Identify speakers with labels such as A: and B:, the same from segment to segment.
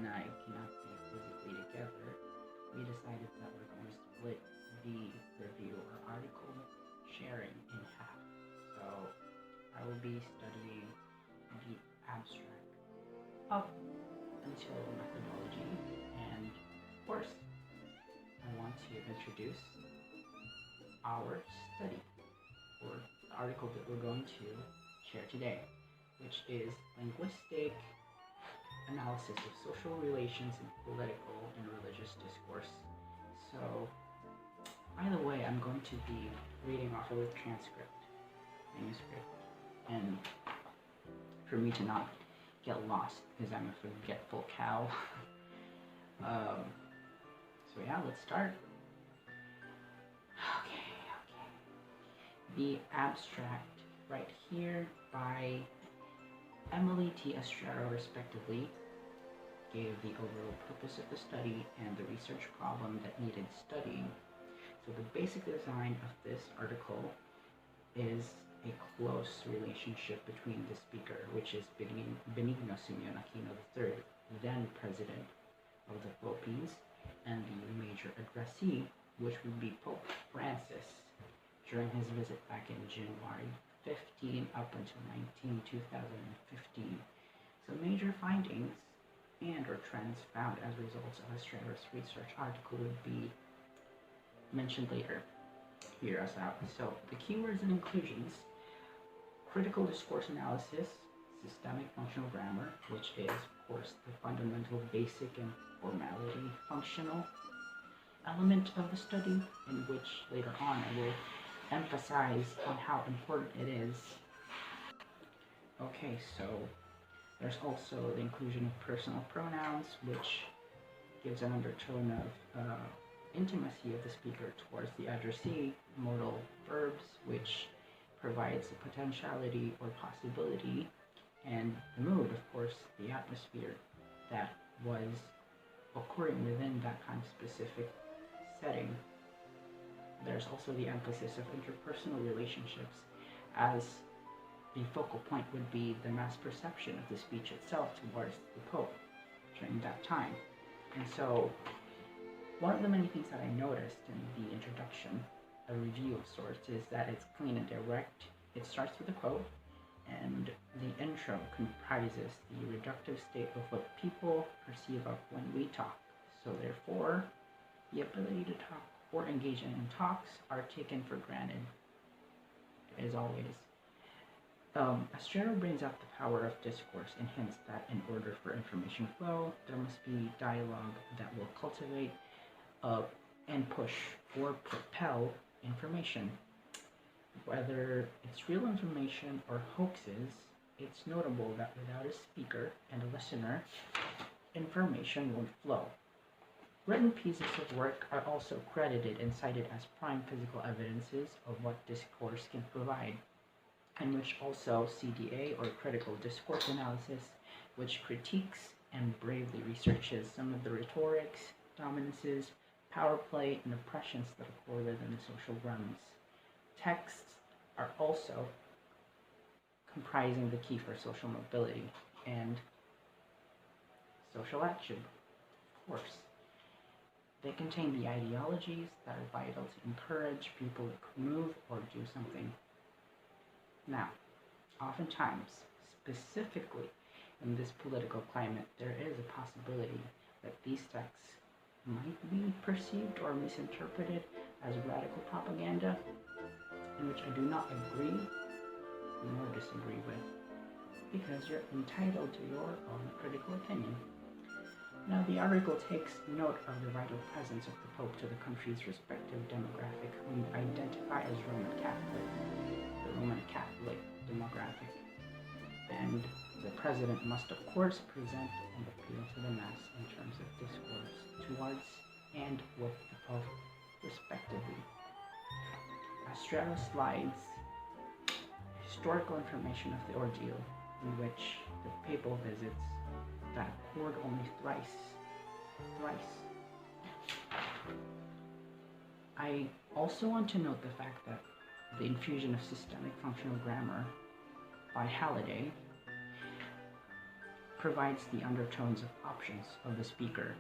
A: and I cannot be physically together, we decided that we're going to split the review or article sharing in half. So I will be studying the abstract up until methodology, and of course I want to introduce our study or the article that we're going to share today, which is Linguistic Analysis of Social Relations in Political and Religious Discourse. So, by the way, I'm going to be reading off of the manuscript, and for me to not get lost, because I'm a forgetful cow. So yeah, let's start. Okay. The abstract right here by Emily T. Estrero, respectively, gave the overall purpose of the study and the research problem that needed studying. So the basic design of this article is a close relationship between the speaker, which is Benigno Simeon Aquino III, then President of the Philippines, and the major addressee, which would be Pope Francis, during his visit back in January 15 up until 2015. So major findings and or trends found as results of Estrero's research article would be mentioned later. Hear us out. So the keywords and inclusions: critical discourse analysis, systemic functional grammar, which is of course the fundamental, basic, and formality functional element of the study, in which later on I will emphasize on how important it is. Okay, so there's also the inclusion of personal pronouns, which gives an undertone of intimacy of the speaker towards the addressee. Modal verbs, which provides the potentiality or possibility, and the mood, of course, the atmosphere that was occurring within that kind of specific setting. There's also the emphasis of interpersonal relationships, as the focal point would be the mass perception of the speech itself towards the Pope during that time. And so, one of the many things that I noticed in the introduction, a review of sorts, is that it's clean and direct. It starts with a quote, and the intro comprises the reductive state of what people perceive of when we talk. So therefore, the ability to talk or engage in talks are taken for granted, as always. Estrero brings out the power of discourse and hints that in order for information flow, there must be dialogue that will cultivate and push or propel information. Whether it's real information or hoaxes, it's notable that without a speaker and a listener, information won't flow. Written pieces of work are also credited and cited as prime physical evidences of what discourse can provide, in which also CDA, or critical discourse analysis, which critiques and bravely researches some of the rhetorics, dominances, power play, and oppressions that occur within the social realms. Texts are also comprising the key for social mobility and social action, of course. They contain the ideologies that are vital to encourage people to move or do something. Now, oftentimes, specifically in this political climate, there is a possibility that these texts might be perceived or misinterpreted as radical propaganda, in which I do not agree nor disagree with, because you're entitled to your own critical opinion. Now, the article takes note of the vital presence of the Pope to the country's respective demographic, whom identify as Roman Catholic, the Roman Catholic demographic. And the president must, of course, present and appeal to the mass in terms of discourse towards and with the Pope, respectively. Estrero slides historical information of the ordeal, in which the papal visits that occurred only thrice. I also want to note the fact that the infusion of systemic functional grammar by Halliday provides the undertones of options of the speaker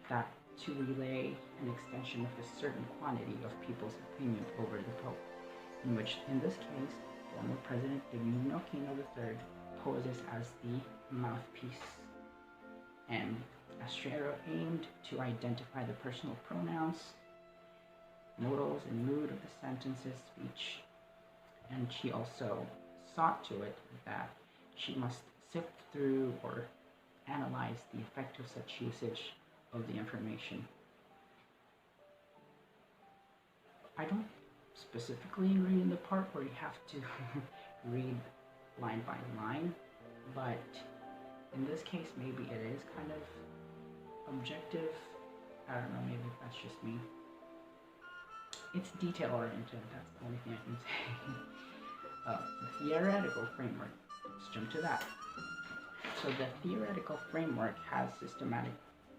A: that to relay an extension of a certain quantity of people's opinion over the Pope, in which, in this case, former President Benigno Aquino III poses as the mouthpiece, and Astrero aimed to identify the personal pronouns, modals, and mood of the sentence's speech, and she also saw to it that she must sift through or analyze the effect of such usage of the information. I don't specifically agree in the part where you have to read line by line, but in this case maybe it is kind of objective. I don't know, maybe that's just me. It's detail oriented, that's the only thing I can say. The theoretical framework, let's jump to that. So the theoretical framework has systematic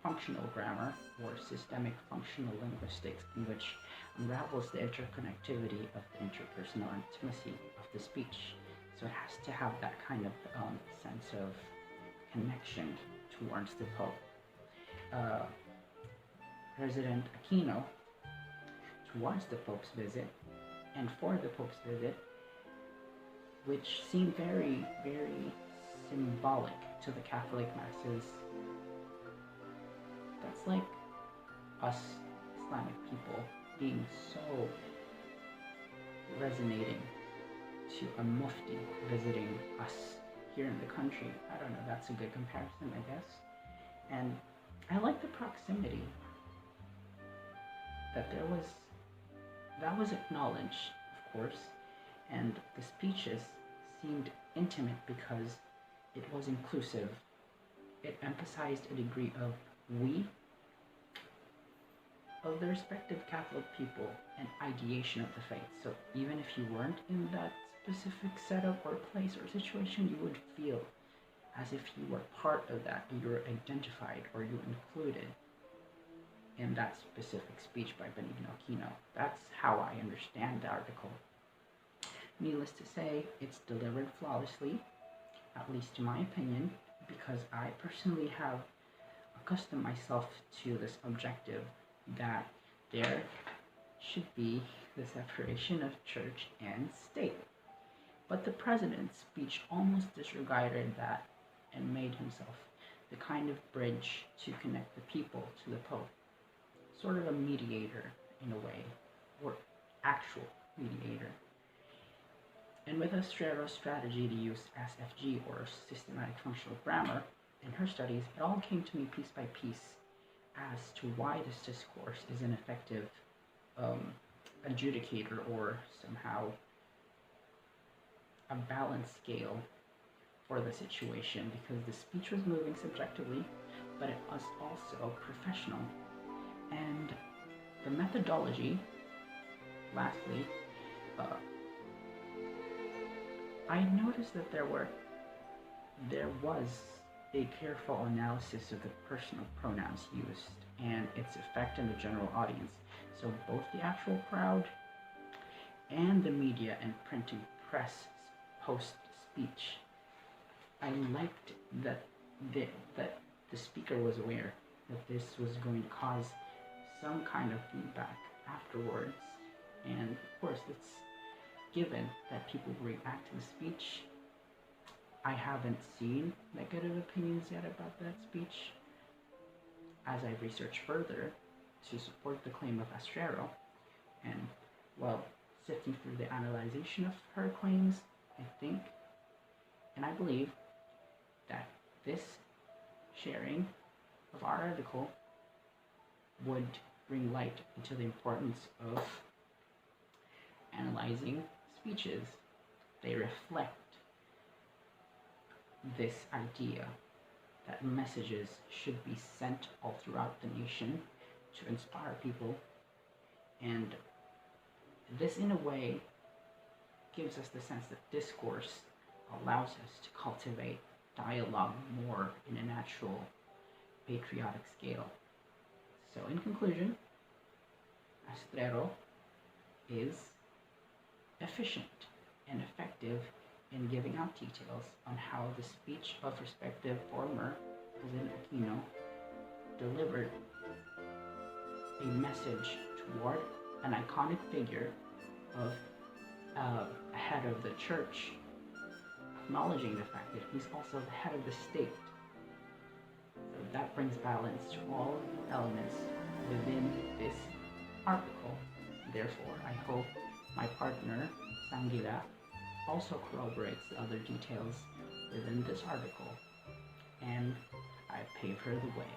A: functional grammar, or systemic functional linguistics, in which unravels the interconnectivity of the interpersonal intimacy of the speech. So it has to have that kind of sense of connection towards the Pope. President Aquino, towards the Pope's visit, and for the Pope's visit, which seemed very, very symbolic to the Catholic masses. That's like us Islamic people being so resonating to a mufti visiting us here in the country. I don't know, that's a good comparison, I guess. And I like the proximity that that was acknowledged, of course, and the speeches seemed intimate because it was inclusive. It emphasized a degree of we of the respective Catholic people and ideation of the faith. So even if you weren't in that specific setup or place or situation, you would feel as if you were part of that, you were identified or you were included in that specific speech by Benigno Aquino. That's how I understand the article. Needless to say, it's delivered flawlessly, at least in my opinion, because I personally have accustomed myself to this objective that there should be the separation of church and state. But the president's speech almost disregarded that and made himself the kind of bridge to connect the people to the Pope. Sort of a mediator in a way, or actual mediator. And with Astrero's strategy to use SFG, or systematic functional grammar, in her studies, it all came to me piece by piece as to why this discourse is an effective adjudicator, or somehow a balance scale for the situation, because the speech was moving subjectively, but it was also professional. And the methodology, lastly, I noticed that there was a careful analysis of the personal pronouns used and its effect on the general audience. So both the actual crowd and the media and printing press post-speech. I liked that the speaker was aware that this was going to cause some kind of feedback afterwards, and of course it's given that people react to the speech. I haven't seen negative opinions yet about that speech, as I researched further to support the claim of Astrero, and while sifting through the analyzation of her claims, I think and I believe that this sharing of our article would bring light into the importance of analyzing speeches. They reflect this idea that messages should be sent all throughout the nation to inspire people, and this in a way gives us the sense that discourse allows us to cultivate dialogue more in a natural patriotic scale. So in conclusion, Astrero is efficient and effective in giving out details on how the speech of respective former President Aquino delivered a message toward an iconic figure of head of the church, acknowledging the fact that he's also the head of the state. So that brings balance to all elements within this article. Therefore, I hope my partner, Sanguila, also corroborates the other details within this article, and I pave her the way.